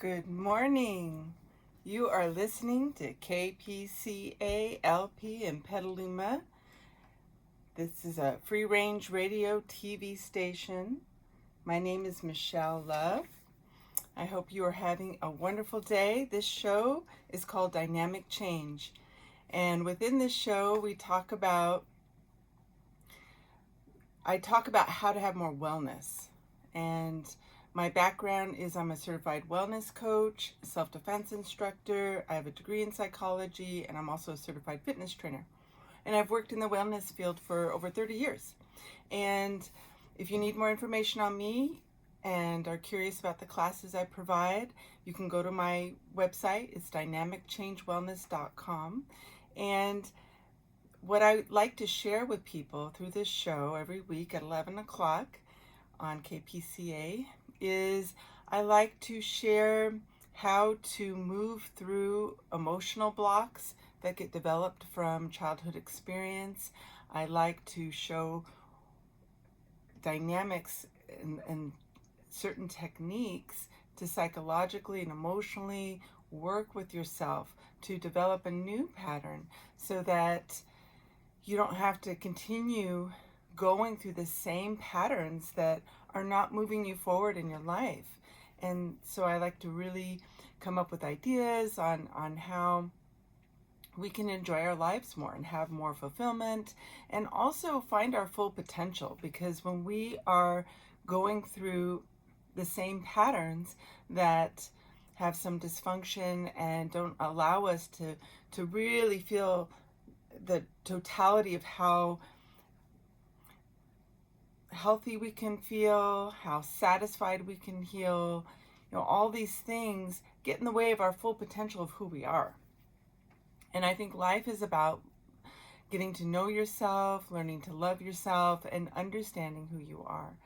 Good morning. You are listening to KPCA LP in Petaluma. This is a free range radio TV station. My name is Michelle Love. I hope you are having a wonderful day. This show is called Dynamic Change. And within this show, I talk about how to have more wellness. And my background is I'm a certified wellness coach, self-defense instructor. I have a degree in psychology, and I'm also a certified fitness trainer. And I've worked in the wellness field for over 30 years. And if you need more information on me and are curious about the classes I provide, you can go to my website. It's dynamicchangewellness.com. And what I like to share with people through this show every week at 11 o'clock on KPCA is I like to share how to move through emotional blocks that get developed from childhood experience. I like to show dynamics and certain techniques to psychologically and emotionally work with yourself to develop a new pattern so that you don't have to continue going through the same patterns that are not moving you forward in your life. And so I like to really come up with ideas on how we can enjoy our lives more and have more fulfillment and also find our full potential, because when we are going through the same patterns that have some dysfunction and don't allow us to really feel the totality of how healthy we can feel, how satisfied we can feel, all these things get in the way of our full potential of who we are. And I think life is about getting to know yourself, learning to love yourself, and understanding who you are.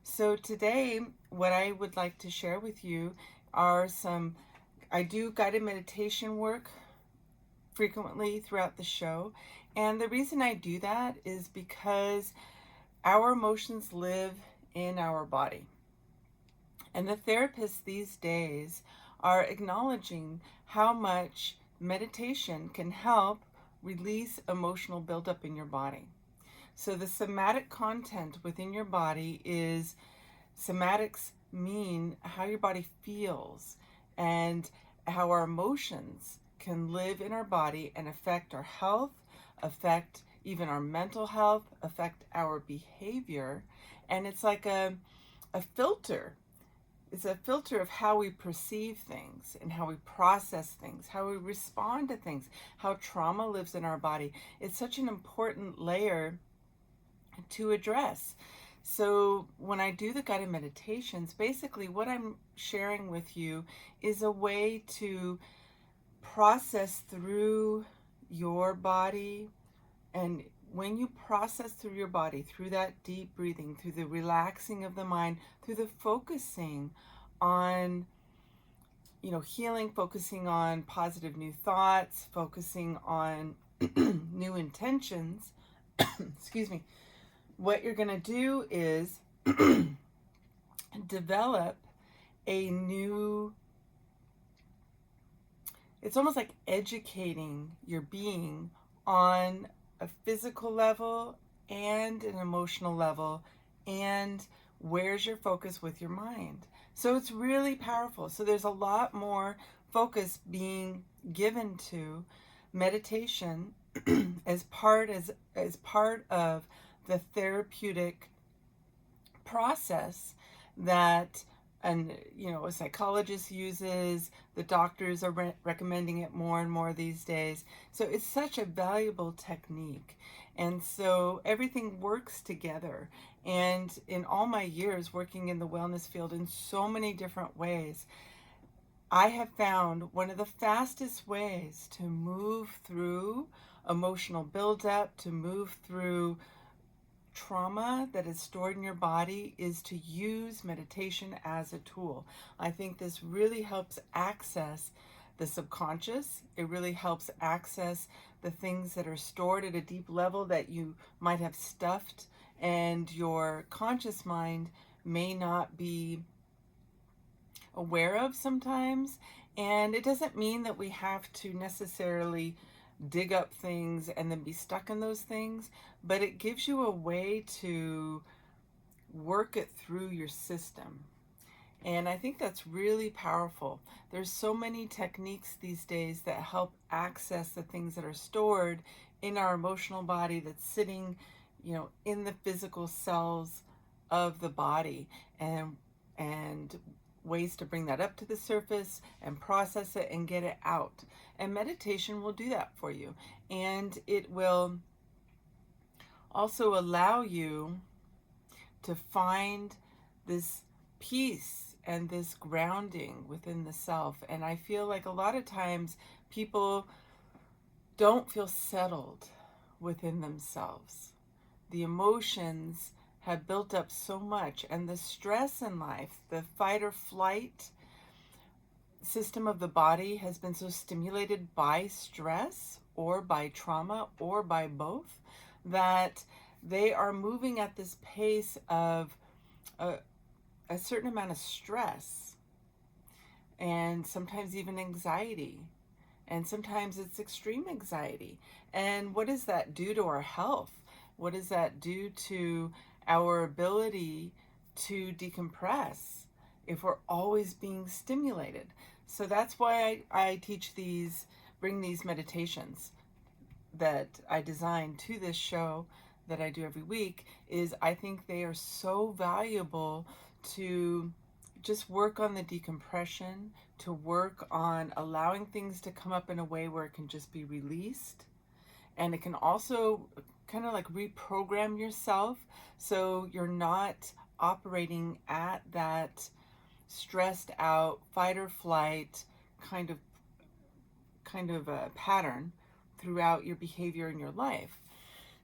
So today, what I would like to share with you are I do guided meditation work frequently throughout the show. And the reason I do that is because our emotions live in our body. And the therapists these days are acknowledging how much meditation can help release emotional buildup in your body. So the somatic content within your body is, somatics mean how your body feels and how our emotions can live in our body and affect our health, affect even our mental health, affect our behavior. And it's like a filter. It's a filter of how we perceive things and how we process things, how we respond to things, how trauma lives in our body. It's such an important layer to address. So when I do the guided meditations, basically what I'm sharing with you is a way to process through your body. And when you process through your body, through that deep breathing, through the relaxing of the mind, through the focusing on, healing, focusing on positive new thoughts, focusing on new intentions, excuse me, what you're going to do is develop a new, it's almost like educating your being on a physical level and an emotional level, and where's your focus with your mind. So it's really powerful. So there's a lot more focus being given to meditation as part of the therapeutic process that a psychologist uses. The doctors are recommending it more and more these days. So it's such a valuable technique. And so everything works together. And in all my years working in the wellness field in so many different ways, I have found one of the fastest ways to move through emotional buildup, to move through trauma that is stored in your body, is to use meditation as a tool. I think this really helps access the subconscious. It really helps access the things that are stored at a deep level that you might have stuffed, and your conscious mind may not be aware of sometimes. And it doesn't mean that we have to necessarily dig up things and then be stuck in those things, but it gives you a way to work it through your system. And I think that's really powerful. There's so many techniques these days that help access the things that are stored in our emotional body that's sitting, in the physical cells of the body, and ways to bring that up to the surface and process it and get it out. And meditation will do that for you. And it will also allow you to find this peace and this grounding within the self. And I feel like a lot of times people don't feel settled within themselves. The emotions have built up so much, and the stress in life, the fight or flight system of the body has been so stimulated by stress or by trauma or by both, that they are moving at this pace of a certain amount of stress, and sometimes even anxiety, and sometimes it's extreme anxiety. And what does that do to our health? What does that do to our ability to decompress if we're always being stimulated? So that's why I bring these meditations that I designed to this show that I do every week. Is I think they are so valuable to just work on the decompression, to work on allowing things to come up in a way where it can just be released. And it can also kind of like reprogram yourself so you're not operating at that stressed out fight or flight kind of a pattern throughout your behavior in your life.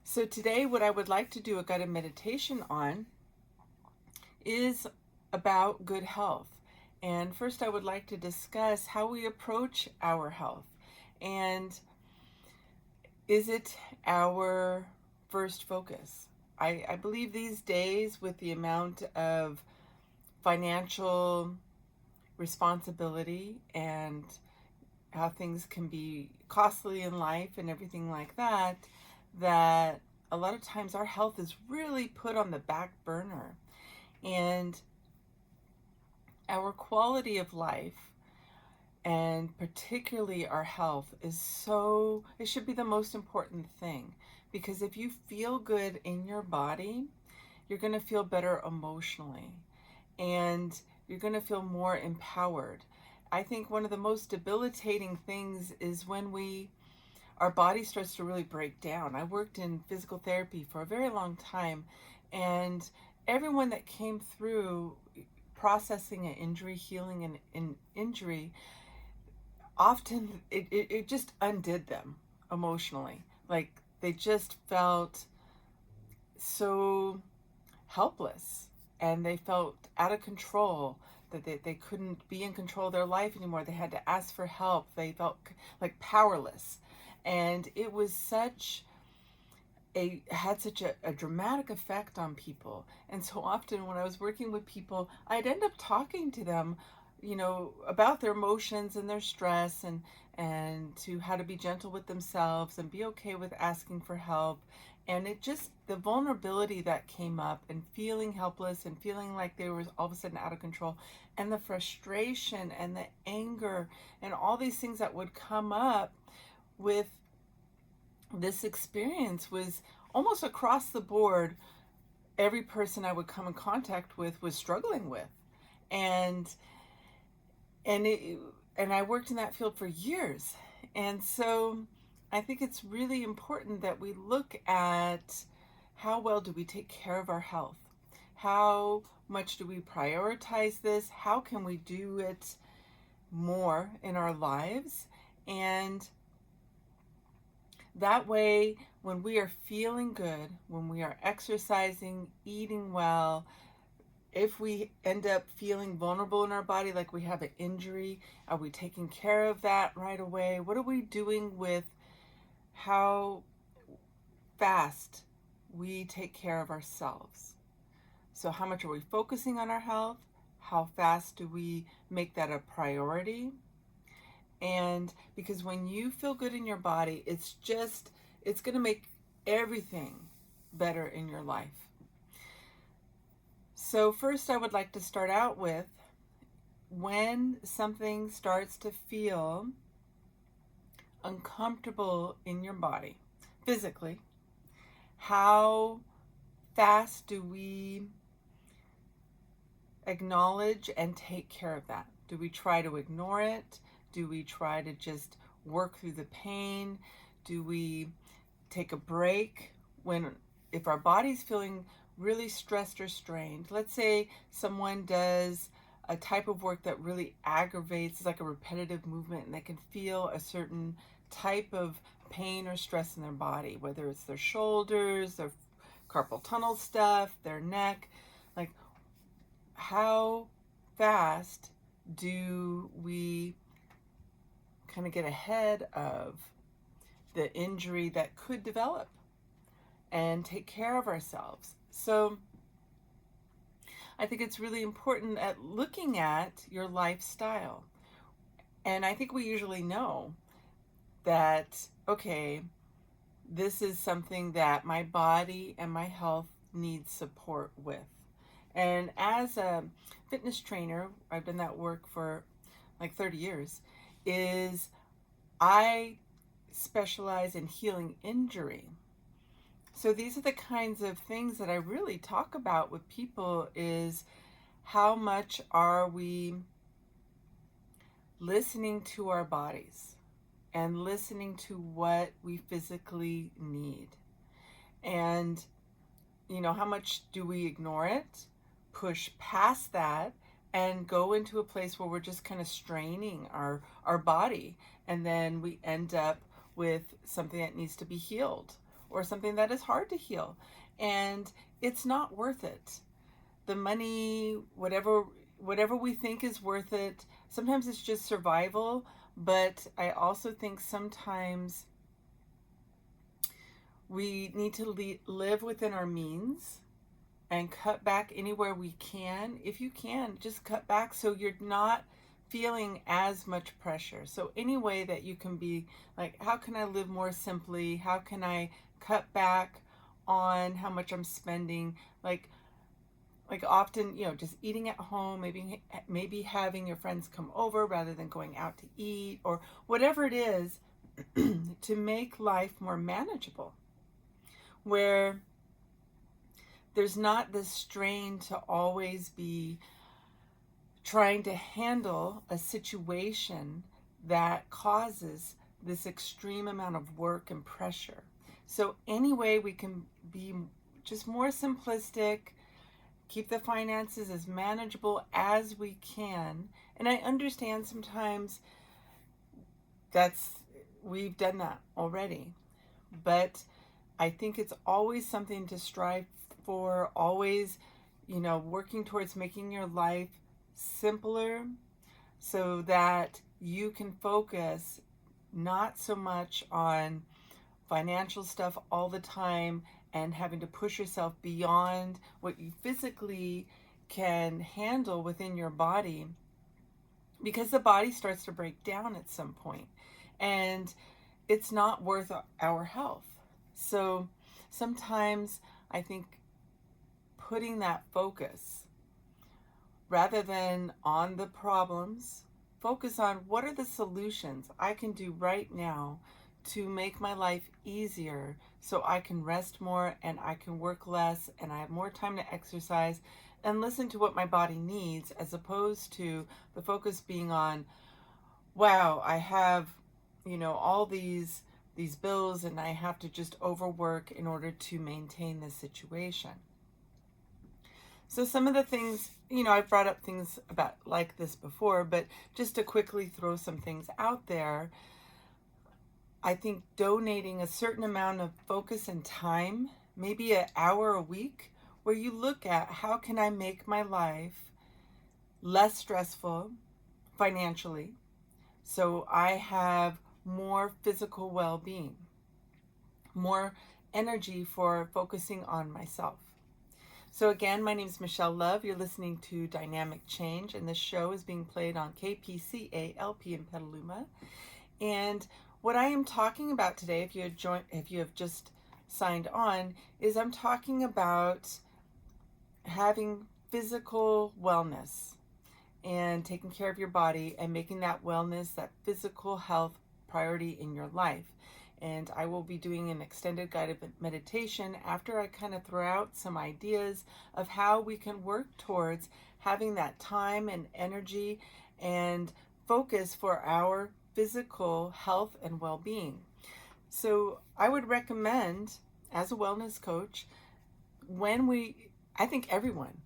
So today what I would like to do a guided meditation on is about good health. And first I would like to discuss how we approach our health. And is it our first focus? I believe these days, with the amount of financial responsibility and how things can be costly in life and everything like that, that a lot of times our health is really put on the back burner. And our quality of life, and particularly our health, it should be the most important thing. Because if you feel good in your body, you're going to feel better emotionally, and you're going to feel more empowered. I think one of the most debilitating things is when our body starts to really break down. I worked in physical therapy for a very long time, and everyone that came through processing an injury, healing an injury, often it just undid them emotionally. Like, they just felt so helpless, and they felt out of control, that they couldn't be in control of their life anymore. They had to ask for help. They felt like powerless. And it was had such a dramatic effect on people. And so often when I was working with people, I'd end up talking to them, about their emotions and their stress, and to how to be gentle with themselves and be okay with asking for help. And the vulnerability that came up, and feeling helpless and feeling like they were all of a sudden out of control, and the frustration and the anger and all these things that would come up with this experience, was almost across the board. Every person I would come in contact with was struggling with. And I worked in that field for years. And so I think it's really important that we look at how well do we take care of our health? How much do we prioritize this? How can we do it more in our lives? And that way, when we are feeling good, when we are exercising, eating well, if we end up feeling vulnerable in our body, like we have an injury, are we taking care of that right away? What are we doing with how fast we take care of ourselves? So how much are we focusing on our health? how fast do we make that a priority? And because when you feel good in your body, it's going to make everything better in your life. So first I would like to start out with, when something starts to feel uncomfortable in your body, physically, how fast do we acknowledge and take care of that? Do we try to ignore it? Do we try to just work through the pain? Do we take a break if our body's feeling really stressed or strained? Let's say someone does a type of work that really aggravates, it's like a repetitive movement, and they can feel a certain type of pain or stress in their body, whether it's their shoulders, their carpal tunnel stuff, their neck. Like, how fast do we kind of get ahead of the injury that could develop and take care of ourselves? So I think it's really important at looking at your lifestyle. And I think we usually know that, okay, this is something that my body and my health needs support with. And as a fitness trainer, I've done that work for like 30 years, is I specialize in healing injury. So these are the kinds of things that I really talk about with people, is how much are we listening to our bodies and listening to what we physically need. And, how much do we ignore it, push past that, and go into a place where we're just kind of straining our body, and then we end up with something that needs to be healed, or something that is hard to heal, and it's not worth it. The money, whatever we think is worth it, sometimes it's just survival, but I also think sometimes we need to live within our means and cut back anywhere we can. If you can, just cut back so you're not feeling as much pressure. So any way that you can be like, how can I live more simply? How can I cut back on how much I'm spending? Like often, just eating at home, maybe having your friends come over rather than going out to eat, or whatever it is, to make life more manageable, where there's not this strain to always be trying to handle a situation that causes this extreme amount of work and pressure. So any way we can be just more simplistic, keep the finances as manageable as we can. And I understand sometimes we've done that already, but I think it's always something to strive for, always, working towards making your life simpler so that you can focus not so much on financial stuff all the time and having to push yourself beyond what you physically can handle within your body, because the body starts to break down at some point and it's not worth our health. So sometimes I think putting that focus, rather than on the problems, focus on what are the solutions I can do right now to make my life easier, so I can rest more and I can work less and I have more time to exercise and listen to what my body needs, as opposed to the focus being on, wow, I have, all these bills and I have to just overwork in order to maintain this situation. So some of the things, I've brought up things about like this before, but just to quickly throw some things out there, I think donating a certain amount of focus and time, maybe an hour a week, where you look at how can I make my life less stressful financially, so I have more physical well-being, more energy for focusing on myself. So again, my name is Michelle Love. You're listening to Dynamic Change, and this show is being played on KPCALP in Petaluma. And what I am talking about today, if you have just signed on, is I'm talking about having physical wellness and taking care of your body and making that wellness, that physical health priority in your life. And I will be doing an extended guided meditation after I kind of throw out some ideas of how we can work towards having that time and energy and focus for our physical health and well-being. So I would recommend, as a wellness coach, I think everyone,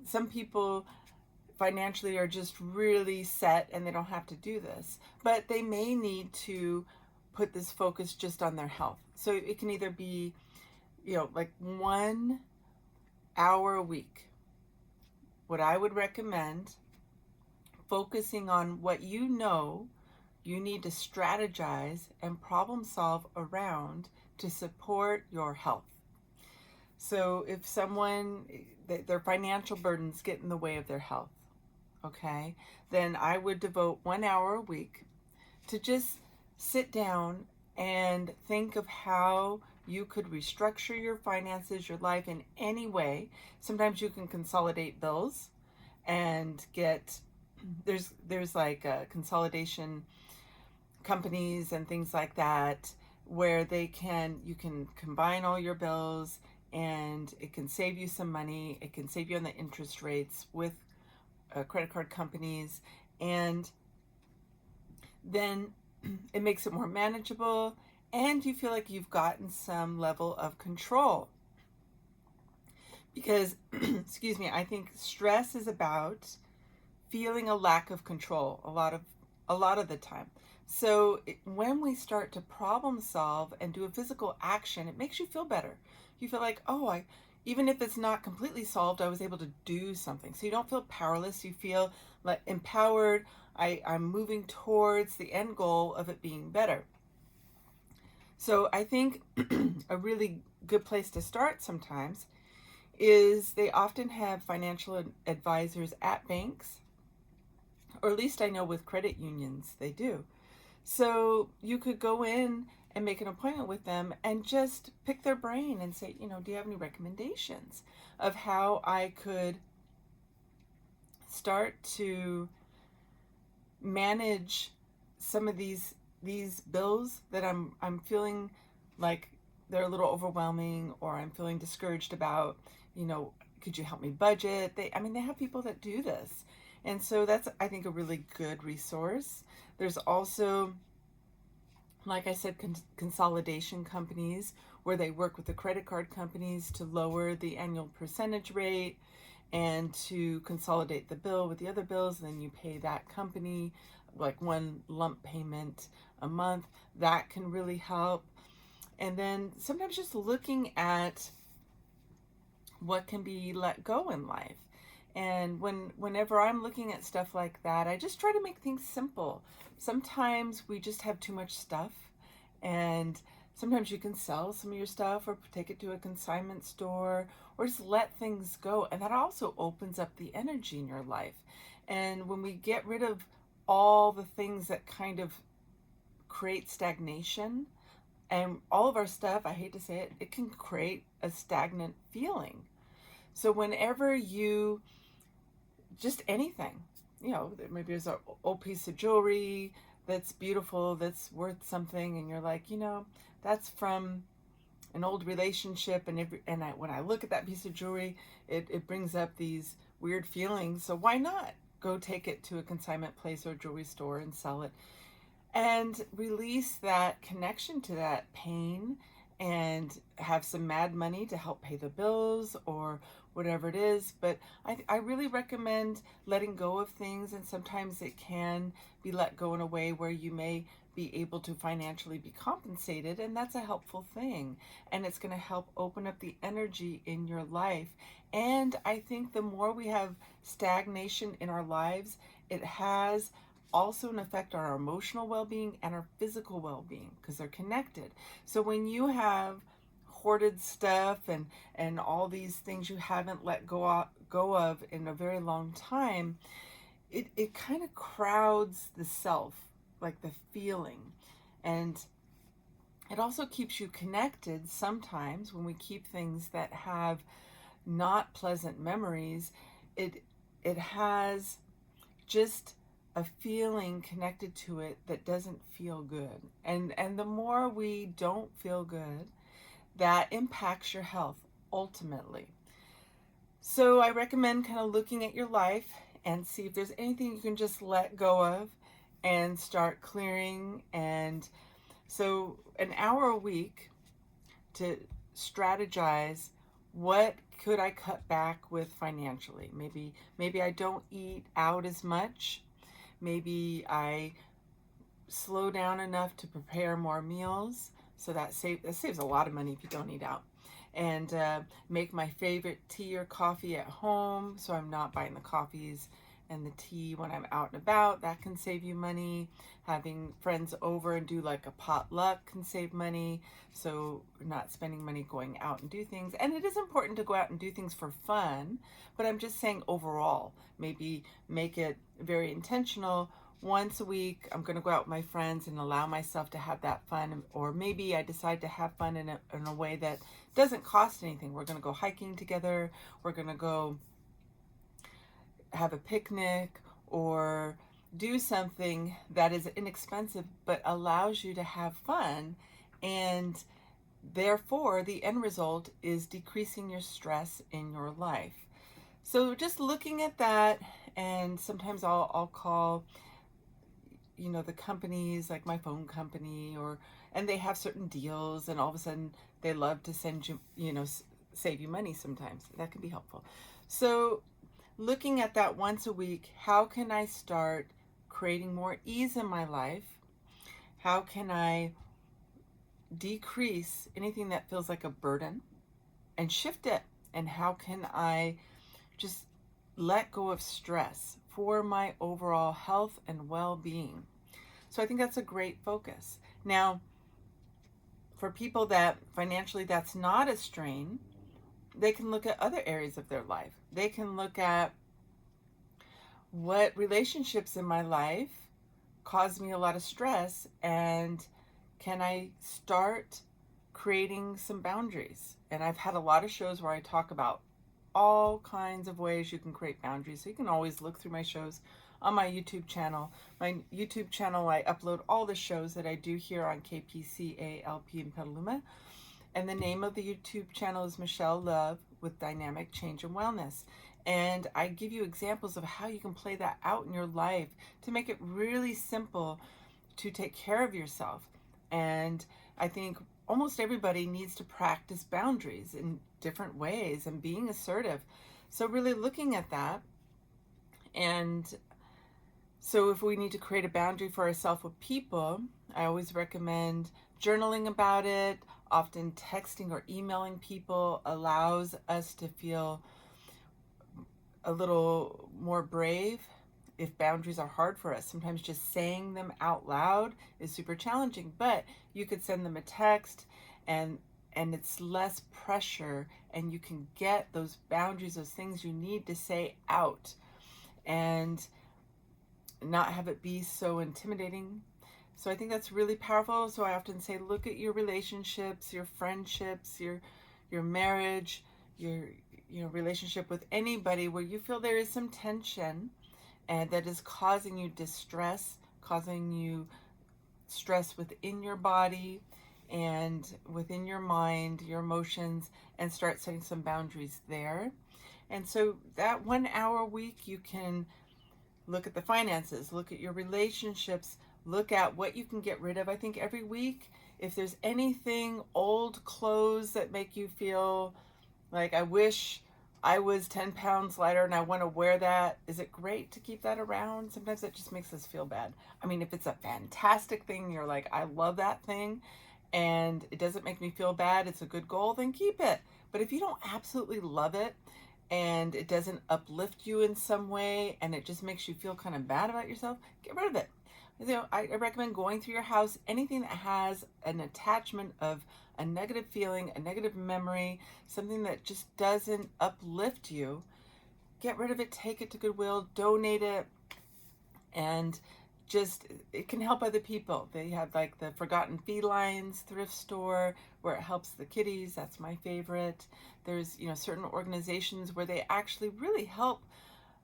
some people financially are just really set and they don't have to do this, but they may need to put this focus just on their health. So it can either be, like 1 hour a week. What I would recommend, focusing on what you know you need to strategize and problem solve around to support your health. So if their financial burdens get in the way of their health, okay, then I would devote 1 hour a week to just sit down and think of how you could restructure your finances, your life in any way. Sometimes you can consolidate bills and there's like consolidation companies and things like that where you can combine all your bills, and it can save you some money. It can save you on the interest rates with credit card companies, and then it makes it more manageable, and you feel like you've gotten some level of control. Because, excuse me, I think stress is about feeling a lack of control a lot of the time. So when we start to problem solve and do a physical action, it makes you feel better. You feel like, even if it's not completely solved, I was able to do something. So you don't feel powerless. You feel like empowered. I'm moving towards the end goal of it being better. So I think a really good place to start sometimes is they often have financial advisors at banks, or at least I know with credit unions they do. So you could go in and make an appointment with them and just pick their brain and say, do you have any recommendations of how I could start to manage some of these bills that I'm feeling like they're a little overwhelming, or I'm feeling discouraged about. Could you help me budget? They have people that do this. And so that's, I think, a really good resource. There's also, like I said, consolidation companies where they work with the credit card companies to lower the annual percentage rate and to consolidate the bill with the other bills, and then you pay that company like one lump payment a month. That can really help. And then sometimes just looking at what can be let go in life. And whenever I'm looking at stuff like that, I just try to make things simple. Sometimes we just have too much stuff, and sometimes you can sell some of your stuff or take it to a consignment store or just let things go. And that also opens up the energy in your life. And when we get rid of all the things that kind of create stagnation, and all of our stuff, I hate to say it, it can create a stagnant feeling. So whenever just anything, maybe there's an old piece of jewelry that's beautiful, that's worth something, and you're like, that's from an old relationship, and when I look at that piece of jewelry, it brings up these weird feelings. So why not go take it to a consignment place or a jewelry store and sell it, and release that connection to that pain, and have some mad money to help pay the bills or whatever it is. But I really recommend letting go of things, and sometimes it can be let go in a way where you may be able to financially be compensated, and that's a helpful thing, and it's going to help open up the energy in your life. And I think the more we have stagnation in our lives, it has also an effect on our emotional well-being and our physical well-being, because they're connected. So when you have hoarded stuff and all these things you haven't let go of in a very long time, it kind of crowds the self, like the feeling. And it also keeps you connected sometimes when we keep things that have not pleasant memories. It has just a feeling connected to it that doesn't feel good. And the more we don't feel good, that impacts your health ultimately. So I recommend kind of looking at your life and see if there's anything you can just let go of and start clearing. And so an hour a week to strategize, what could I cut back with financially? Maybe I don't eat out as much. Maybe I slow down enough to prepare more meals, so that saves a lot of money if you don't eat out. And make my favorite tea or coffee at home, so I'm not buying the coffees and the tea when I'm out and about. That can save you money. Having friends over and do like a potluck can save money, so not spending money going out and do things. And it is important to go out and do things for fun, but I'm just saying overall, maybe make it very intentional. Once a week, I'm going to go out with my friends and allow myself to have that fun. Or maybe I decide to have fun in a way that doesn't cost anything. We're going to go hiking together. We're going to go have a picnic or do something that is inexpensive but allows you to have fun. And therefore, the end result is decreasing your stress in your life. So just looking at that, and sometimes I'll call the companies, like my phone company, and they have certain deals, and all of a sudden they love to send you, save you money sometimes. That can be helpful. So looking at that once a week, how can I start creating more ease in my life? How can I decrease anything that feels like a burden and shift it? And how can I just let go of stress for my overall health and well-being? So I think that's a great focus. Now, for people that financially that's not a strain, they can look at other areas of their life. They can look at what relationships in my life cause me a lot of stress, and can I start creating some boundaries? And I've had a lot of shows where I talk about all kinds of ways you can create boundaries. So you can always look through my shows on my YouTube channel. My YouTube channel, I upload all the shows that I do here on KPCALP in Petaluma. And the name of the YouTube channel is Michelle Love with Dynamic Change and Wellness. And I give you examples of how you can play that out in your life to make it really simple to take care of yourself. And I think almost everybody needs to practice boundaries in different ways and being assertive. So really looking at that. And so if we need to create a boundary for ourselves with people, I always recommend journaling about it. Often texting or emailing people allows us to feel a little more brave if boundaries are hard for us. Sometimes just saying them out loud is super challenging, but you could send them a text and it's less pressure, and you can get those boundaries, those things you need to say out, and not have it be so intimidating. So I think that's really powerful. So I often say, look at your relationships, your friendships, your marriage, your relationship with anybody where you feel there is some tension and that is causing you distress, causing you stress within your body and within your mind, your emotions, and start setting some boundaries there. And so that 1 hour a week, you can look at the finances, look at your relationships, look at what you can get rid of. I think every week, if there's anything, old clothes that make you feel like, I wish I was 10 pounds lighter and I want to wear that, is it great to keep that around? Sometimes it just makes us feel bad. I mean, if it's a fantastic thing, you're like, I love that thing, and it doesn't make me feel bad, it's a good goal, then keep it. But if you don't absolutely love it, and it doesn't uplift you in some way, and it just makes you feel kind of bad about yourself, get rid of it. I recommend going through your house, anything that has an attachment of a negative feeling, a negative memory, something that just doesn't uplift you. Get rid of it, take it to Goodwill, donate it, and just it can help other people. They have like the Forgotten Felines thrift store where it helps the kitties. That's my favorite. There's, certain organizations where they actually really help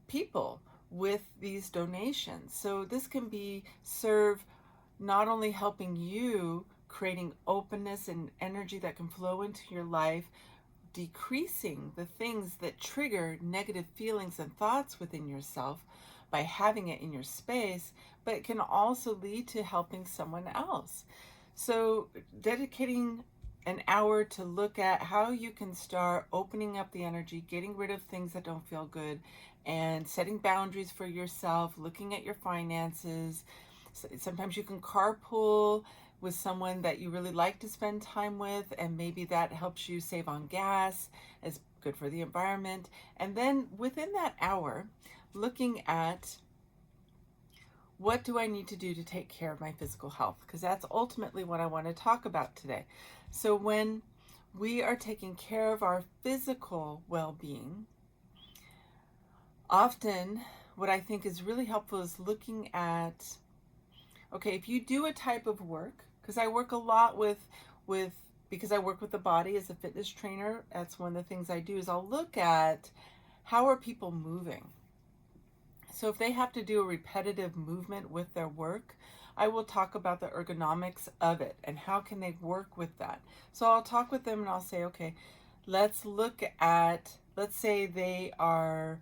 people with these donations. So this can be serve not only helping you creating openness and energy that can flow into your life, decreasing the things that trigger negative feelings and thoughts within yourself by having it in your space, but it can also lead to helping someone else. So dedicating an hour to look at how you can start opening up the energy, getting rid of things that don't feel good, and setting boundaries for yourself, looking at your finances. Sometimes you can carpool with someone that you really like to spend time with, and maybe that helps you save on gas, is good for the environment. And then within that hour, looking at what do I need to do to take care of my physical health, because that's ultimately what I want to talk about today. So when we are taking care of our physical well-being, often what I think is really helpful is looking at, okay, if you do a type of work, because I work a lot because I work with the body as a fitness trainer, that's one of the things I do is I'll look at how are people moving. So if they have to do a repetitive movement with their work, I will talk about the ergonomics of it and how can they work with that. So I'll talk with them and I'll say, okay, let's look at, let's say they are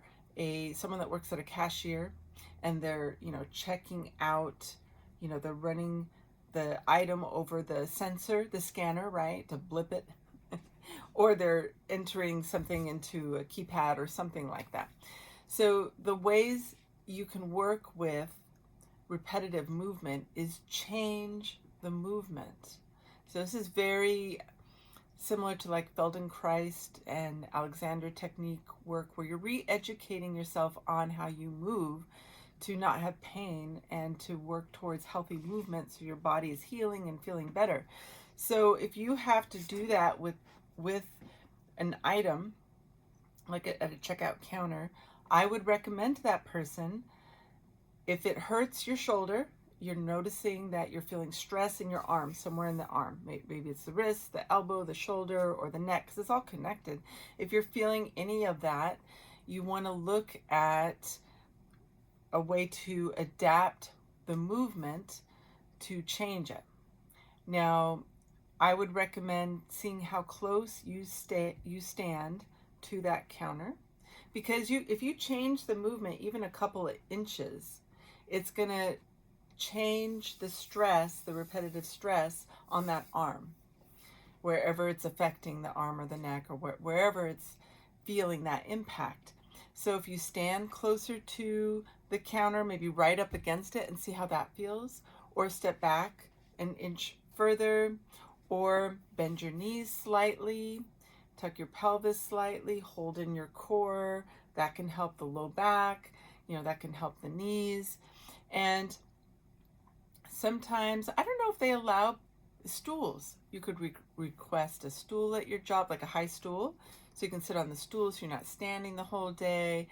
someone that works at a cashier and they're, checking out, they're running the item over the sensor, the scanner, right, to blip it, or they're entering something into a keypad or something like that. So the ways you can work with repetitive movement is change the movement. So this is very similar to like Feldenkrais and Alexander technique work, where you're re-educating yourself on how you move to not have pain and to work towards healthy movement so your body is healing and feeling better. So if you have to do that with an item like at a checkout counter, I would recommend to that person, if it hurts your shoulder, you're noticing that you're feeling stress in your arm, somewhere in the arm. Maybe it's the wrist, the elbow, the shoulder, or the neck, because it's all connected. If you're feeling any of that, you want to look at a way to adapt the movement to change it. Now, I would recommend seeing how close you stand to that counter, because if you change the movement even a couple of inches, it's going to change the stress, the repetitive stress on that arm, wherever it's affecting the arm or the neck, or wherever it's feeling that impact. So if you stand closer to the counter, maybe right up against it, and see how that feels, or step back an inch further, or bend your knees slightly, tuck your pelvis slightly, hold in your core. That can help the low back, that can help the knees. And sometimes, I don't know if they allow stools. You could request a stool at your job, like a high stool, so you can sit on the stool so you're not standing the whole day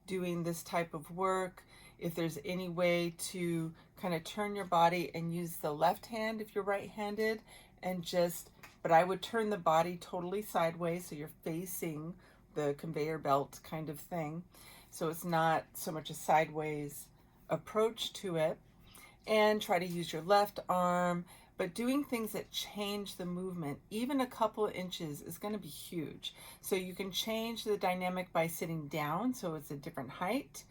doing this type of work. If there's any way to kind of turn your body and use the left hand if you're right-handed, but I would turn the body totally sideways so you're facing the conveyor belt kind of thing. So it's not so much a sideways approach to it. And try to use your left arm, but doing things that change the movement, even a couple of inches, is going to be huge. So you can change the dynamic by sitting down, so it's a different height.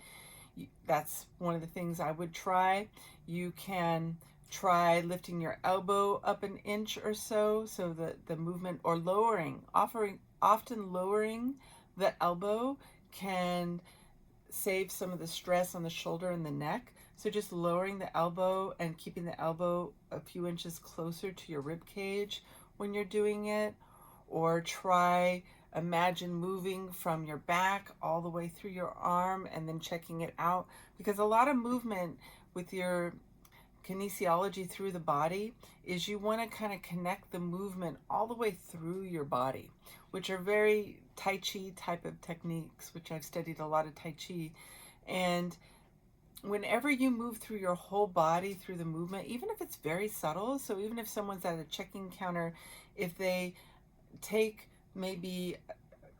That's one of the things I would try. You can try lifting your elbow up an inch or so that the movement, or often lowering the elbow can save some of the stress on the shoulder and the neck. So just lowering the elbow and keeping the elbow a few inches closer to your rib cage when you're doing it. Or imagine moving from your back all the way through your arm and then checking it out. Because a lot of movement with your kinesiology through the body is you want to kind of connect the movement all the way through your body, which are very Tai Chi type of techniques, which I've studied a lot of Tai Chi. And whenever you move through your whole body through the movement, even if it's very subtle, so even if someone's at a checking counter, if they take maybe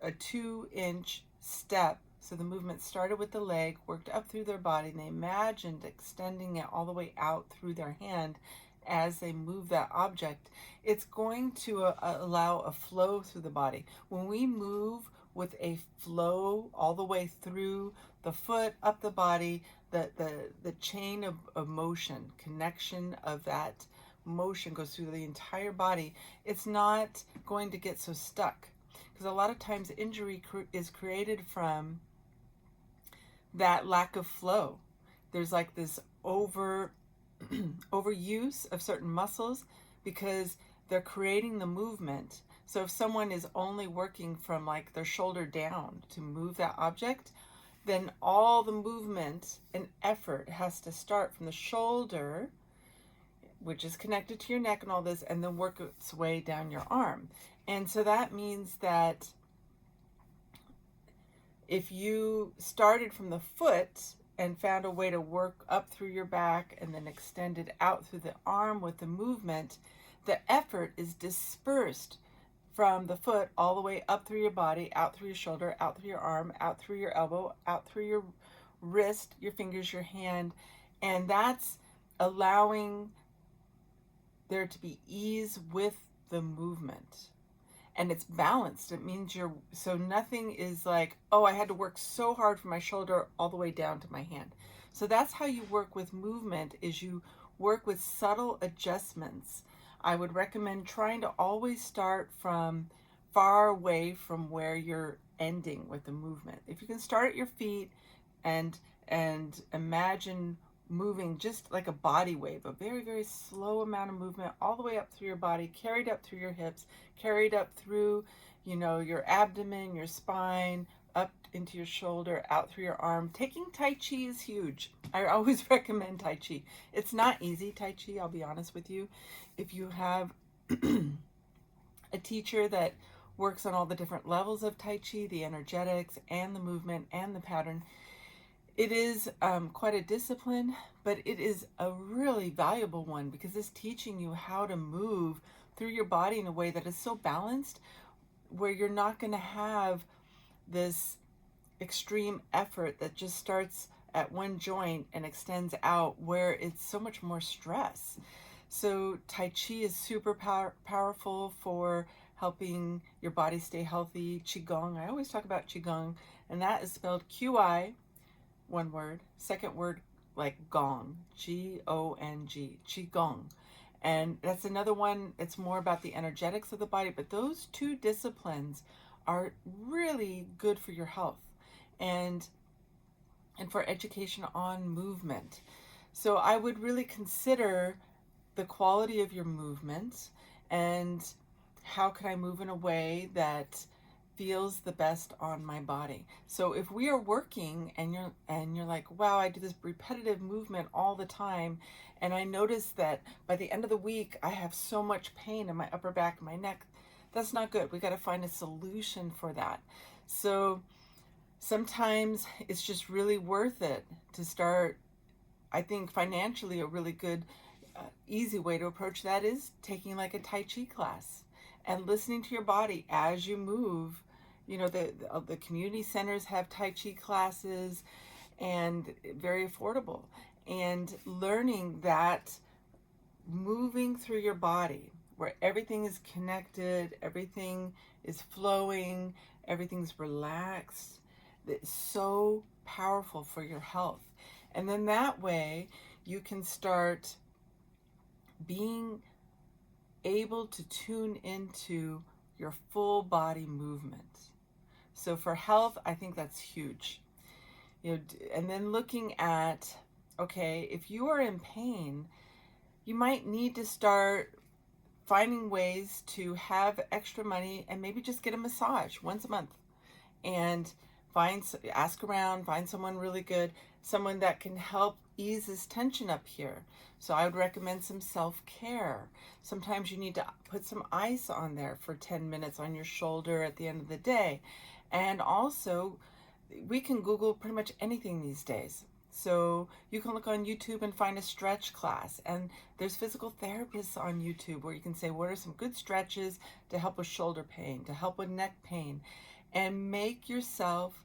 a 2-inch step, so the movement started with the leg, worked up through their body, and they imagined extending it all the way out through their hand as they move that object, it's going to allow a flow through the body. When we move with a flow all the way through the foot, up the body, the chain of motion, connection of that motion goes through the entire body, it's not going to get so stuck. Because a lot of times injury is created from that lack of flow. There's like this overuse of certain muscles because they're creating the movement. So if someone is only working from like their shoulder down to move that object, then all the movement and effort has to start from the shoulder, which is connected to your neck and all this, and then work its way down your arm. And so that means that if you started from the foot and found a way to work up through your back and then extended out through the arm with the movement, the effort is dispersed from the foot all the way up through your body, out through your shoulder, out through your arm, out through your elbow, out through your wrist, your fingers, your hand. And that's allowing there to be ease with the movement. And it's balanced. It means so nothing is like, oh, I had to work so hard from my shoulder all the way down to my hand. So that's how you work with movement, is you work with subtle adjustments. I would recommend trying to always start from far away from where you're ending with the movement. If you can start at your feet and imagine moving just like a body wave, a very, very slow amount of movement all the way up through your body, carried up through your hips, carried up through, your abdomen, your spine, up into your shoulder, out through your arm. Taking Tai Chi is huge. I always recommend Tai Chi. It's not easy, Tai Chi, I'll be honest with you. If you have a teacher that works on all the different levels of Tai Chi, the energetics and the movement and the pattern, it is quite a discipline, but it is a really valuable one because it's teaching you how to move through your body in a way that is so balanced, where you're not going to have this extreme effort that just starts at one joint and extends out, where it's so much more stress. So Tai Chi is super powerful for helping your body stay healthy. Qigong, I always talk about Qigong, and that is spelled Qi, one word, second word like gong, Gong, Qigong. And that's another one, it's more about the energetics of the body, but those two disciplines are really good for your health and for education on movement. So I would really consider the quality of your movement and how can I move in a way that feels the best on my body. So if we are working and you're like, wow, I do this repetitive movement all the time, and I notice that by the end of the week I have so much pain in my upper back and my neck, that's not good. We got to find a solution for that. So sometimes it's just really worth it to start. I think financially a really good easy way to approach that is taking like a Tai Chi class and listening to your body as you move. The community centers have Tai Chi classes, and very affordable. And learning that moving through your body, where everything is connected, everything is flowing, everything's relaxed, it's so powerful for your health. And then that way you can start being able to tune into your full body movement. So for health, I think that's huge. And then looking at, okay, if you are in pain, you might need to start finding ways to have extra money and maybe just get a massage once a month and ask around, find someone really good, someone that can help eases tension up here. So I would recommend some self-care. Sometimes you need to put some ice on there for 10 minutes on your shoulder at the end of the day. And also, we can Google pretty much anything these days. So you can look on YouTube and find a stretch class. And there's physical therapists on YouTube where you can say, what are some good stretches to help with shoulder pain, to help with neck pain? And make yourself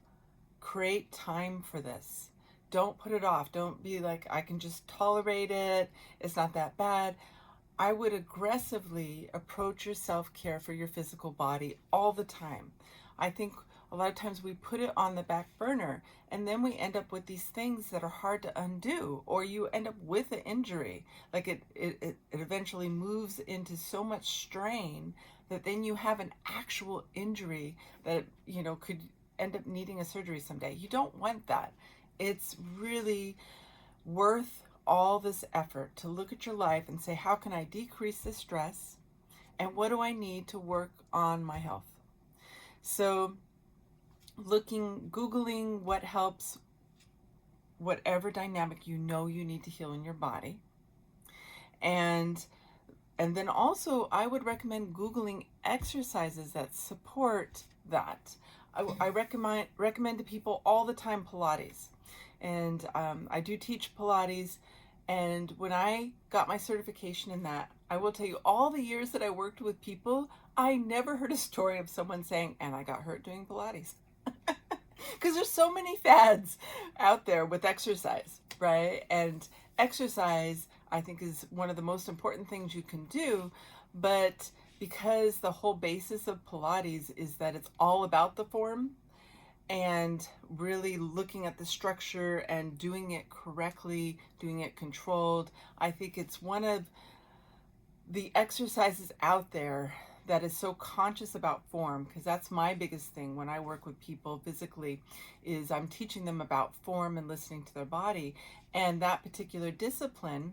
create time for this. Don't put it off. Don't be like, I can just tolerate it. It's not that bad. I would aggressively approach your self-care for your physical body all the time. I think a lot of times we put it on the back burner, and then we end up with these things that are hard to undo, or you end up with an injury. Like it eventually moves into so much strain that then you have an actual injury that, you know, could end up needing a surgery someday. You don't want that. It's really worth all this effort to look at your life and say, how can I decrease the stress? And what do I need to work on my health? So Googling what helps whatever dynamic you know you need to heal in your body. And then also I would recommend Googling exercises that support that. I recommend to people all the time Pilates. And I do teach Pilates. And when I got my certification in that, I will tell you, all the years that I worked with people, I never heard a story of someone saying, and I got hurt doing Pilates. Because there's so many fads out there with exercise, right? And exercise, I think, is one of the most important things you can do. But because the whole basis of Pilates is that it's all about the form and really looking at the structure and doing it correctly, doing it controlled, I think it's one of the exercises out there that is so conscious about form, because that's my biggest thing when I work with people physically, is I'm teaching them about form and listening to their body. And that particular discipline,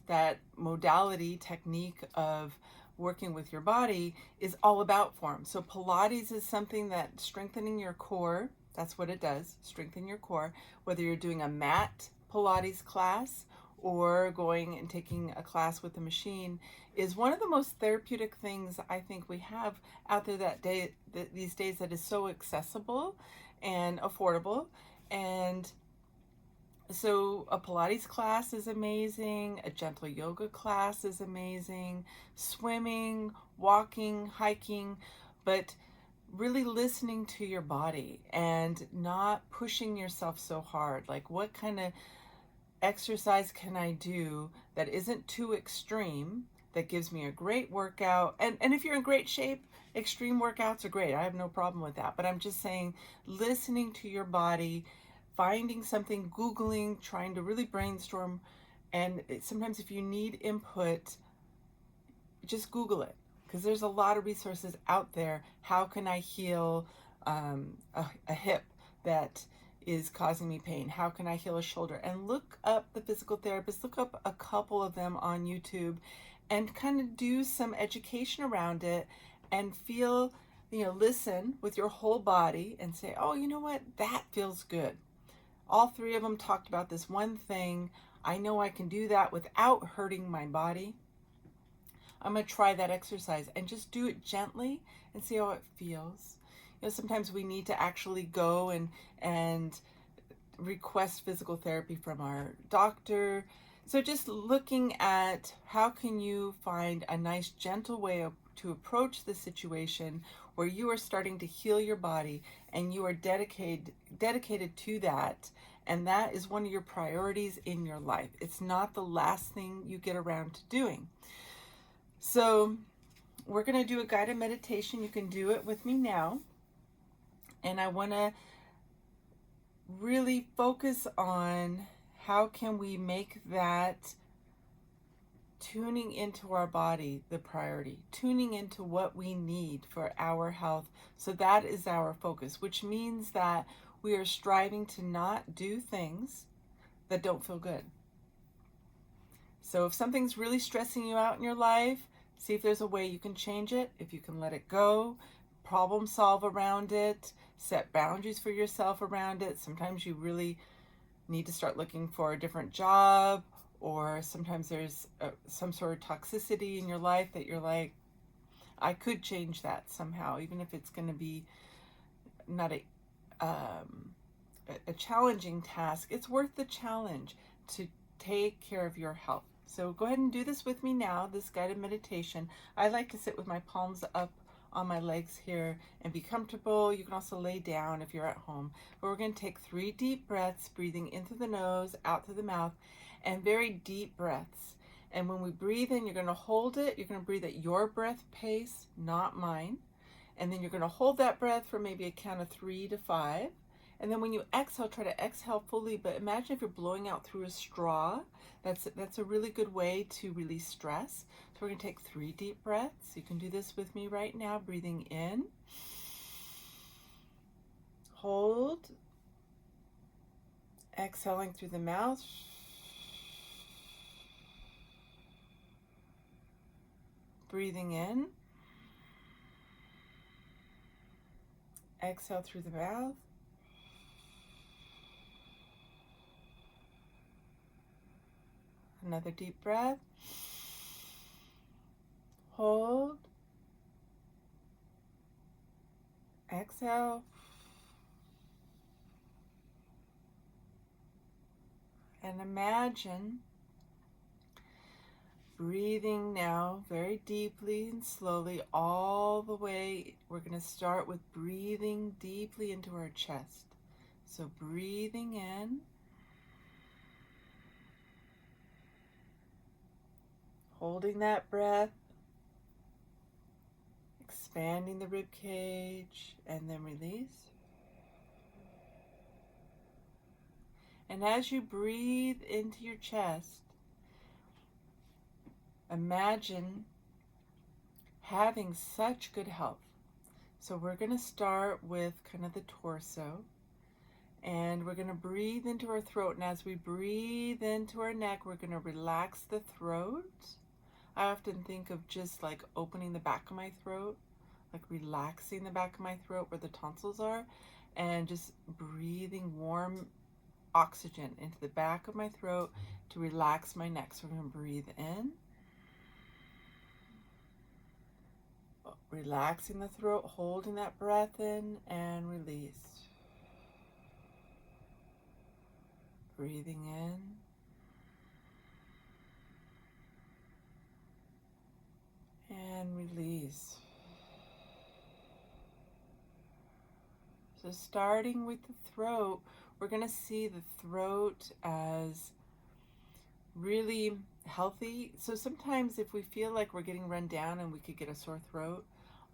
that modality, technique of working with your body is all about form. So Pilates is something that strengthening your core, that's what it does, strengthen your core, whether you're doing a mat Pilates class or going and taking a class with a machine, is one of the most therapeutic things I think we have out there these days, that is so accessible and affordable. And so a Pilates class is amazing, a gentle yoga class is amazing, swimming, walking, hiking, but really listening to your body and not pushing yourself so hard. Like, what kind of exercise can I do that isn't too extreme, that gives me a great workout? And if you're in great shape, extreme workouts are great. I have no problem with that. But I'm just saying, listening to your body, finding something, Googling, trying to really brainstorm. And sometimes if you need input, just Google it, because there's a lot of resources out there. How can I heal a hip that is causing me pain? How can I heal a shoulder? And look up the physical therapists, look up a couple of them on YouTube, and kind of do some education around it, and feel, listen with your whole body and say, oh, you know what, that feels good. All three of them talked about this one thing. I know I can do that without hurting my body. I'm going to try that exercise and just do it gently and see how it feels. Sometimes we need to actually go and request physical therapy from our doctor. So just looking at how can you find a nice, gentle way to approach the situation where you are starting to heal your body and you are dedicated to that. And that is one of your priorities in your life. It's not the last thing you get around to doing. So we're going to do a guided meditation. You can do it with me now. And I want to really focus on how can we make that tuning into our body the priority, tuning into what we need for our health. So that is our focus, which means that we are striving to not do things that don't feel good. So if something's really stressing you out in your life, see if there's a way you can change it, if you can let it go, problem solve around it, set boundaries for yourself around it. Sometimes you really need to start looking for a different job, or sometimes there's some sort of toxicity in your life that you're like, I could change that somehow, even if it's going to be not a challenging task. It's worth the challenge to take care of your health. So go ahead and do this with me now, this guided meditation. I like to sit with my palms up on my legs here and be comfortable. You can also lay down if you're at home. But we're going to take 3 deep breaths, breathing in through the nose, out through the mouth, and very deep breaths. And when we breathe in, you're going to hold it. You're going to breathe at your breath pace, not mine. And then you're going to hold that breath for maybe a count of 3 to 5. And then when you exhale, try to exhale fully, but imagine if you're blowing out through a straw. That's a really good way to release stress. So we're going to take 3 deep breaths. You can do this with me right now, breathing in. Hold. Exhaling through the mouth. Breathing in. Exhale through the mouth. Another deep breath. Hold. Exhale. And imagine breathing now very deeply and slowly all the way. We're going to start with breathing deeply into our chest. So breathing in. Holding that breath, expanding the rib cage, and then release. And as you breathe into your chest, imagine having such good health. So we're going to start with kind of the torso, and we're going to breathe into our throat. And as we breathe into our neck, we're going to relax the throat. I often think of just like opening the back of my throat, like relaxing the back of my throat where the tonsils are, and just breathing warm oxygen into the back of my throat to relax my neck. So we're going to breathe in, relaxing the throat, holding that breath in, and release. Breathing in. And release. So starting with the throat, we're going to see the throat as really healthy. So sometimes if we feel like we're getting run down and we could get a sore throat,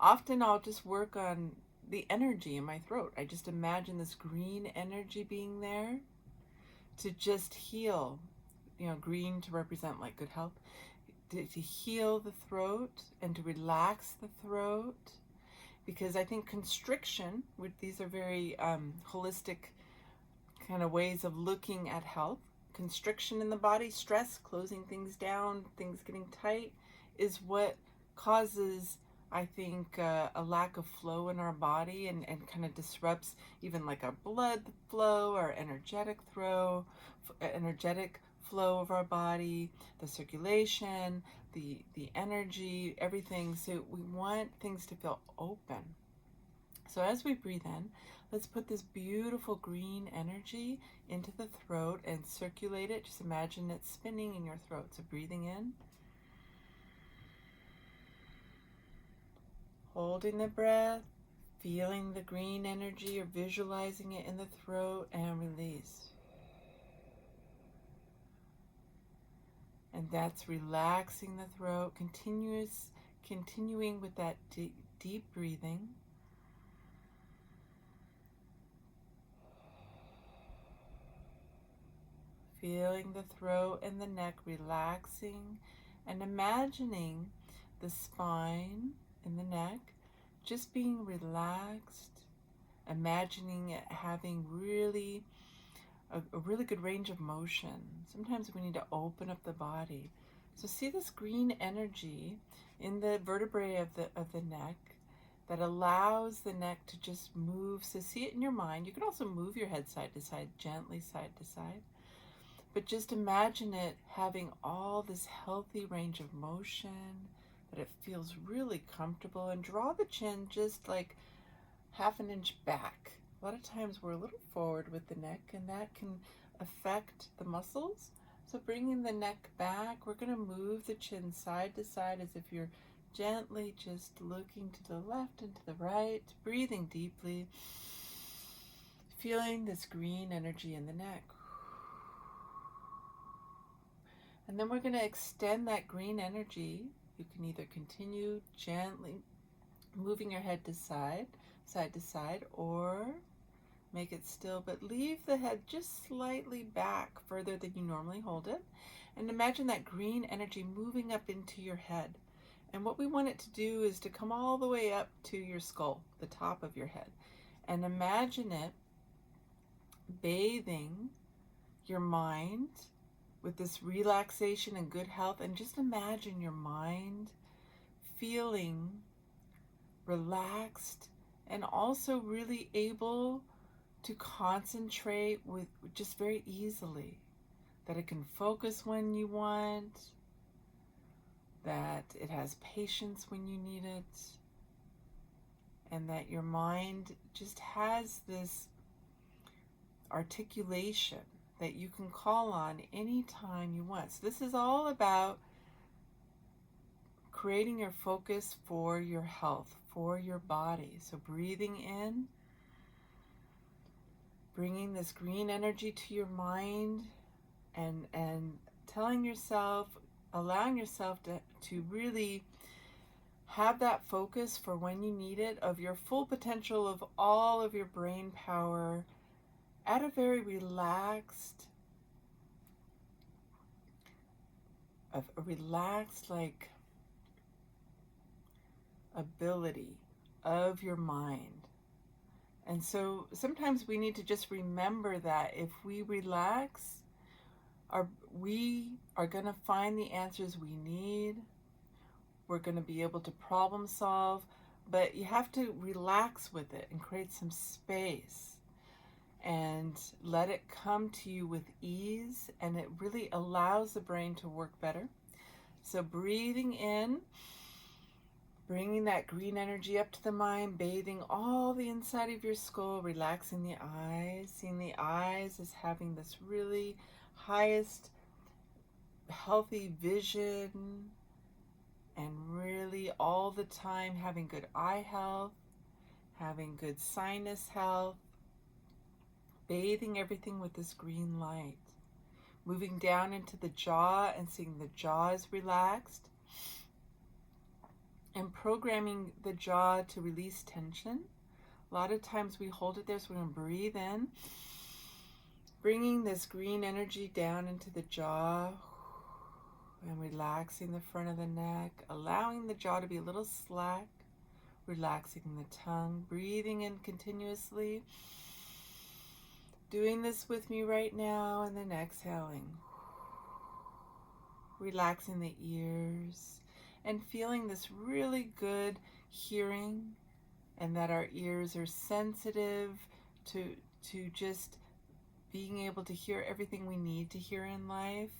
often I'll just work on the energy in my throat. I just imagine this green energy being there to just heal, green to represent like good health, to heal the throat and to relax the throat. Because I think constriction, these are very holistic kind of ways of looking at health. Constriction in the body, stress, closing things down, things getting tight, is what causes, I think, a lack of flow in our body and kind of disrupts even like our blood flow, our energetic flow of our body, the circulation, the energy, everything. So we want things to feel open. So as we breathe in, let's put this beautiful green energy into the throat and circulate it. Just imagine it spinning in your throat. So breathing in, holding the breath, feeling the green energy or visualizing it in the throat, and release. And that's relaxing the throat, continuing with that deep breathing. Feeling the throat and the neck relaxing, and imagining the spine and the neck just being relaxed, imagining it having a really good range of motion. Sometimes we need to open up the body. So see this green energy in the vertebrae of the neck, that allows the neck to just move. So see it in your mind. You can also move your head side to side, gently side to side. But just imagine it having all this healthy range of motion, that it feels really comfortable. And draw the chin just like half an inch back. A lot of times we're a little forward with the neck, and that can affect the muscles. So bringing the neck back, we're going to move the chin side to side as if you're gently just looking to the left and to the right, breathing deeply, feeling this green energy in the neck. And then we're going to extend that green energy. You can either continue gently moving your head to side to side, or make it still, but leave the head just slightly back further than you normally hold it. And imagine that green energy moving up into your head. And what we want it to do is to come all the way up to your skull, the top of your head. And imagine it bathing your mind with this relaxation and good health. And just imagine your mind feeling relaxed and also really able to concentrate with just very easily, that it can focus when you want, that it has patience when you need it, and that your mind just has this articulation that you can call on anytime you want. So this is all about creating your focus for your health, for your body. So breathing in, bringing this green energy to your mind, and telling yourself, allowing yourself to really have that focus for when you need it, of your full potential of all of your brain power at a very relaxed, like ability of your mind. And so sometimes we need to just remember that if we relax, we are going to find the answers we need. We're going to be able to problem solve, but you have to relax with it and create some space and let it come to you with ease, and it really allows the brain to work better. So breathing in, bringing that green energy up to the mind, bathing all the inside of your skull, relaxing the eyes, seeing the eyes as having this really highest healthy vision, and really all the time having good eye health, having good sinus health, bathing everything with this green light. Moving down into the jaw and seeing the jaw is relaxed, and programming the jaw to release tension. A lot of times we hold it there, so we're going to breathe in, bringing this green energy down into the jaw and relaxing the front of the neck, allowing the jaw to be a little slack, relaxing the tongue, breathing in continuously. Doing this with me right now, and then exhaling. Relaxing the ears and feeling this really good hearing, and that our ears are sensitive to just being able to hear everything we need to hear in life.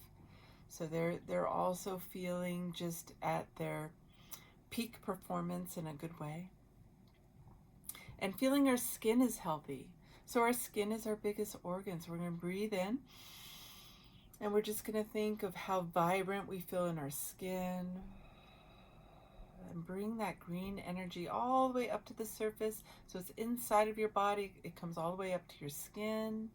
So they're also feeling just at their peak performance in a good way. And feeling our skin is healthy. So our skin is our biggest organ. So we're going to breathe in, and we're just going to think of how vibrant we feel in our skin, and bring that green energy all the way up to the surface. So it's inside of your body. It comes all the way up to your skin,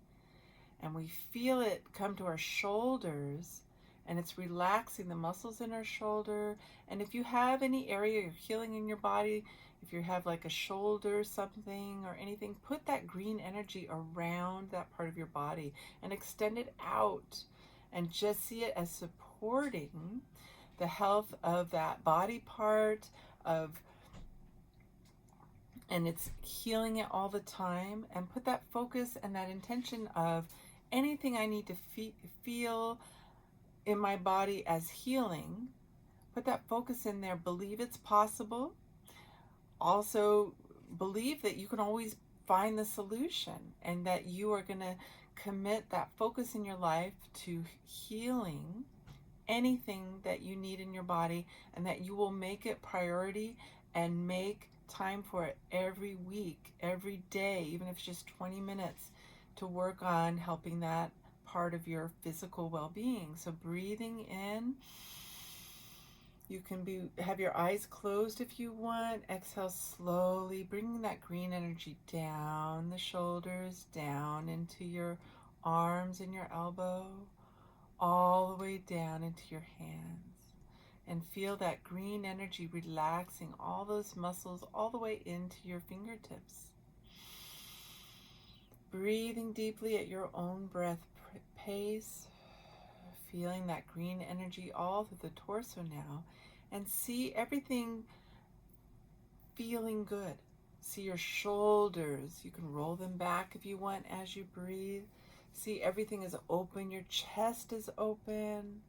and we feel it come to our shoulders, and it's relaxing the muscles in our shoulder. And if you have any area you're healing in your body, if you have like a shoulder something or anything, put that green energy around that part of your body and extend it out, and just see it as supporting the health of that body part, and it's healing it all the time. And put that focus and that intention of anything I need to feel in my body as healing. Put that focus in there. Believe it's possible. also believe that you can always find the solution, and that you are going to commit that focus in your life to healing anything that you need in your body, and that you will make it priority and make time for it every week, every day, even if it's just 20 minutes, to work on helping that part of your physical well-being. So breathing in, you can have your eyes closed if you want. Exhale slowly, bringing that green energy down the shoulders, down into your arms and your elbow, all the way down into your hands. And feel that green energy relaxing all those muscles all the way into your fingertips. Breathing deeply at your own breath pace, feeling that green energy all through the torso now, and see everything feeling good. See your shoulders. You can roll them back if you want as you breathe. See everything is open. Your chest is open.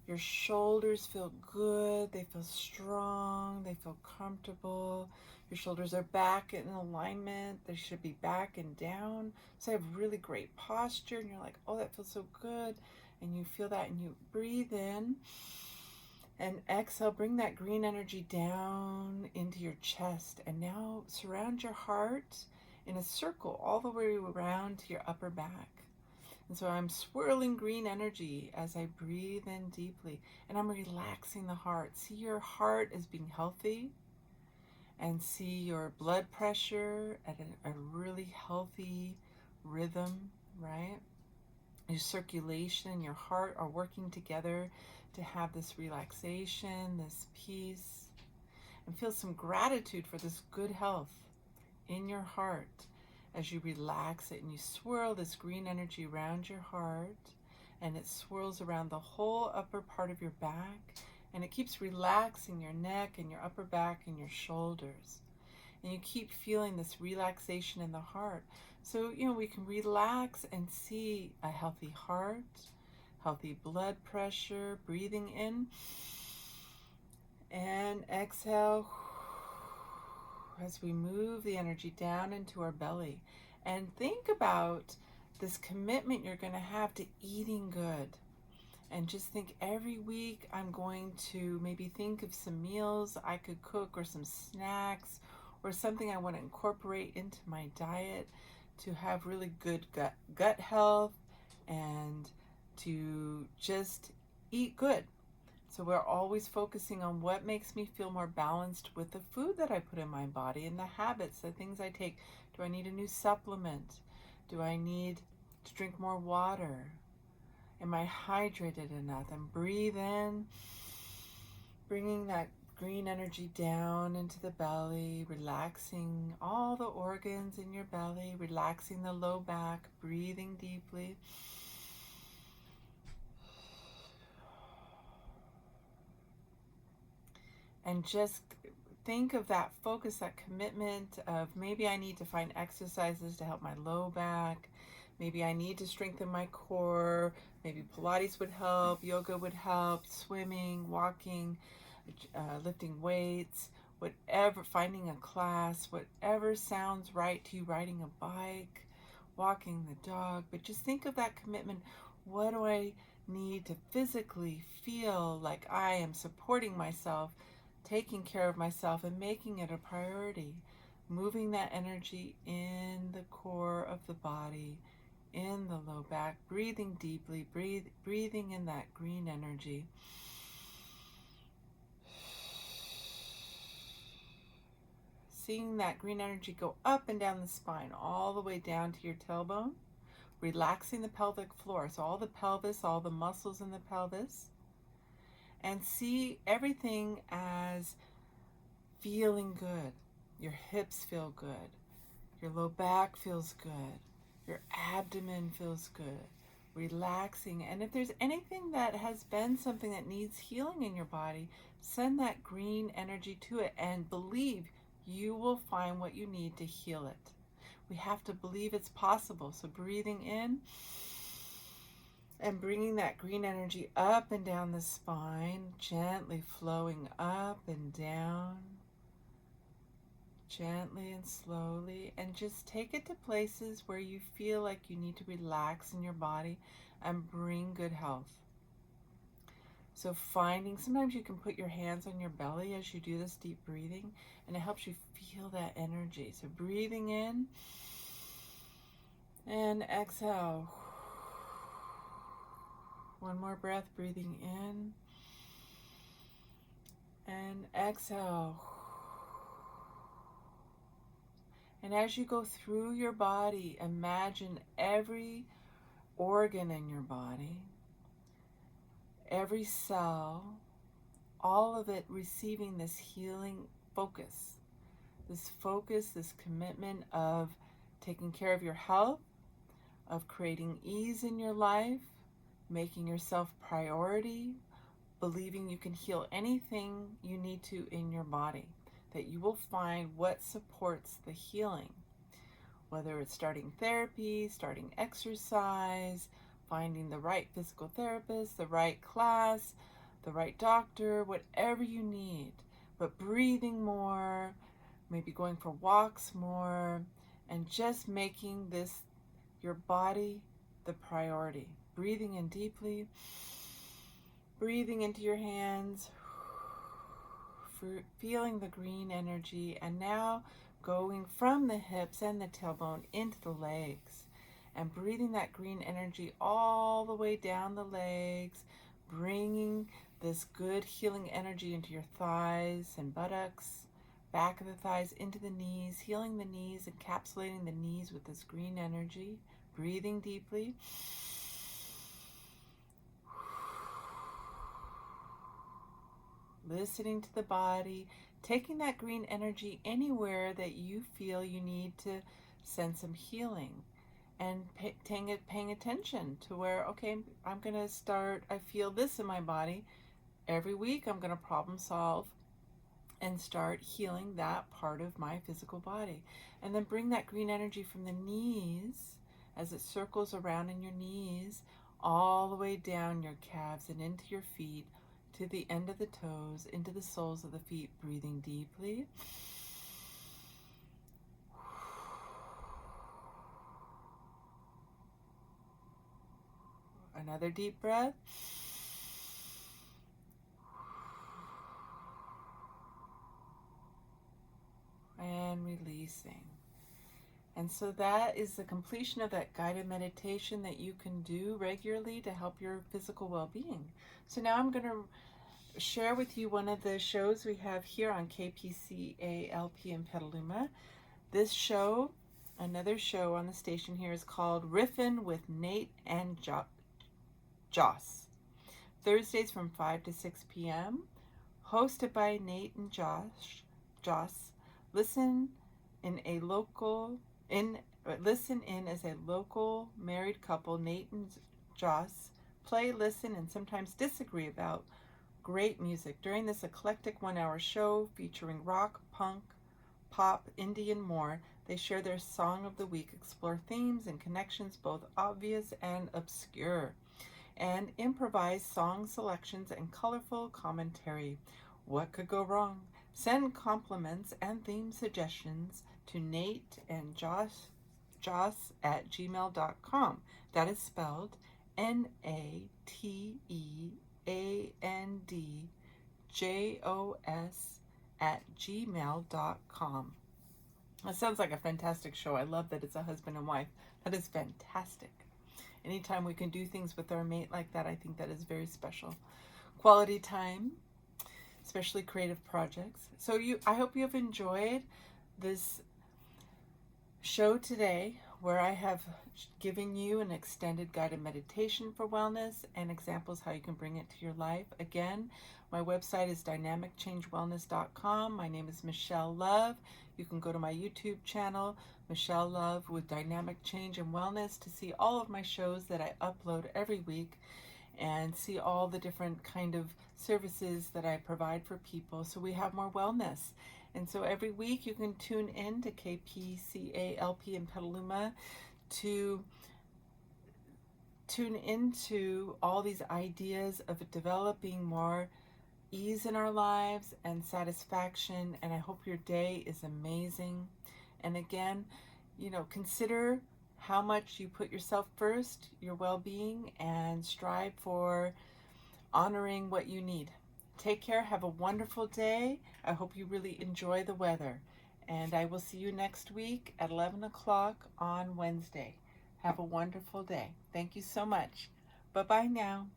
Your shoulders feel good. They feel strong. They feel comfortable. Your shoulders are back in alignment. They should be back and down. So you have really great posture, and you're like, oh, that feels so good. And you feel that, and you breathe in. And exhale, bring that green energy down into your chest. And now surround your heart in a circle all the way around to your upper back. And so I'm swirling green energy as I breathe in deeply. And I'm relaxing the heart. See your heart as being healthy. And see your blood pressure at a really healthy rhythm, right? Your circulation and your heart are working together to have this relaxation, this peace, and feel some gratitude for this good health in your heart as you relax it and you swirl this green energy around your heart, and it swirls around the whole upper part of your back, and it keeps relaxing your neck and your upper back and your shoulders. And you keep feeling this relaxation in the heart. So, we can relax and see a healthy heart, healthy blood pressure, breathing in and exhale as we move the energy down into our belly. And think about this commitment you're going to have to eating good. And just think, every week I'm going to maybe think of some meals I could cook, or some snacks, or something I want to incorporate into my diet to have really good gut health, and to just eat good. So we're always focusing on what makes me feel more balanced with the food that I put in my body, and the habits, the things I take. Do I need a new supplement? Do I need to drink more water? Am I hydrated enough? And breathe in, bringing that green energy down into the belly, relaxing all the organs in your belly, relaxing the low back, breathing deeply. And just think of that focus, that commitment of, maybe I need to find exercises to help my low back. Maybe I need to strengthen my core. Maybe Pilates would help, yoga would help, swimming, walking, lifting weights, whatever, finding a class, whatever sounds right to you, riding a bike, walking the dog. But just think of that commitment. What do I need to physically feel like I am supporting myself, taking care of myself, and making it a priority? Moving that energy in the core of the body, in the low back, breathing deeply, breathing in that green energy. Seeing that green energy go up and down the spine, all the way down to your tailbone, relaxing the pelvic floor. So all the pelvis, all the muscles in the pelvis, and see everything as feeling good. Your hips feel good. Your low back feels good. Your abdomen feels good. Relaxing. And if there's anything that has been something that needs healing in your body, send that green energy to it and believe you will find what you need to heal it. We have to believe it's possible. So breathing in and bringing that green energy up and down the spine, gently flowing up and down. Gently and slowly, and just take it to places where you feel like you need to relax in your body and bring good health. So sometimes you can put your hands on your belly as you do this deep breathing, and it helps you feel that energy. So breathing in and exhale. One more breath, breathing in and exhale. And as you go through your body, imagine every organ in your body, every cell, all of it receiving this healing focus, this commitment of taking care of your health, of creating ease in your life, making yourself priority, believing you can heal anything you need to in your body, that you will find what supports the healing, whether it's starting therapy, starting exercise, finding the right physical therapist, the right class, the right doctor, whatever you need, but breathing more, maybe going for walks more, and just making this your body the priority. Breathing in deeply, breathing into your hands, feeling the green energy, and now going from the hips and the tailbone into the legs, and breathing that green energy all the way down the legs, bringing this good healing energy into your thighs and buttocks, back of the thighs into the knees, healing the knees, encapsulating the knees with this green energy, breathing deeply. Listening to the body, taking that green energy anywhere that you feel you need to send some healing, and paying attention to where, okay, I'm going to start, I feel this in my body. Every week I'm going to problem solve and start healing that part of my physical body. And then bring that green energy from the knees as it circles around in your knees, all the way down your calves and into your feet, to the end of the toes, into the soles of the feet, breathing deeply. Another deep breath. And releasing. And so that is the completion of that guided meditation that you can do regularly to help your physical well-being. So now I'm going to share with you one of the shows we have here on KPCALP in Petaluma. This show, another show on the station here, is called Riffin' with Nate and Joss. Thursdays from 5 to 6 p.m. Hosted by Nate and Joss. Listen in as a local married couple, Nate and Joss, play, listen, and sometimes disagree about great music during this eclectic 1-hour show featuring rock, punk, pop, indie, and more. They share their song of the week, explore themes and connections both obvious and obscure, and improvise song selections and colorful commentary. What could go wrong? Send compliments and theme suggestions to Nate and Joss at gmail.com. That is spelled NATEANDJOS at gmail.com. That sounds like a fantastic show. I love that it's a husband and wife. That is fantastic. Anytime we can do things with our mate like that, I think that is very special. Quality time, especially creative projects. So I hope you have enjoyed this show today, where I have given you an extended guided meditation for wellness and examples how you can bring it to your life. Again, my website is dynamicchangewellness.com. My name is Michelle Love. You can go to my YouTube channel, Michelle Love with Dynamic Change and Wellness, to see all of my shows that I upload every week and see all the different kind of services that I provide for people, so we have more wellness. And so every week you can tune in to KPCALP in Petaluma to tune into all these ideas of developing more ease in our lives and satisfaction. And I hope your day is amazing. And again, consider how much you put yourself first, your well-being, and strive for honoring what you need. Take care. Have a wonderful day. I hope you really enjoy the weather. And I will see you next week at 11 o'clock on Wednesday. Have a wonderful day. Thank you so much. Bye-bye now.